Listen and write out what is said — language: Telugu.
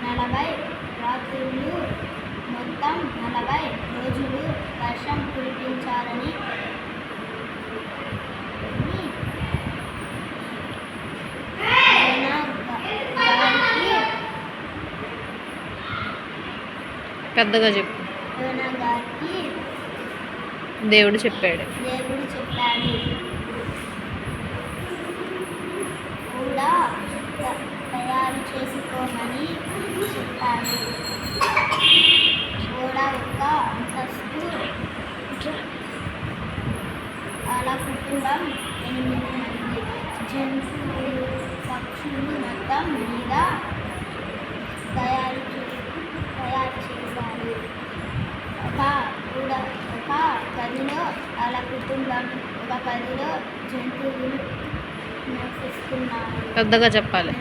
40 రాత్రులు మొత్తం 40 రోజులు వర్షం కురిపించాలని పెద్దగా చెప్పు. దేవుడు చెప్పాడు కూడా తయారు చేసుకోమని చెప్పాడు. గోడ యొక్క అంతస్తు అలా కుటుంబం 8 మంది జంతువులు పక్షులు మొత్తం మీద తయారు చేశారు. ఒక గదిలో అలా కుటుంబం, ఒక గదిలో జంతువులు నివసిస్తున్నారు. పెద్దగా చెప్పాలి.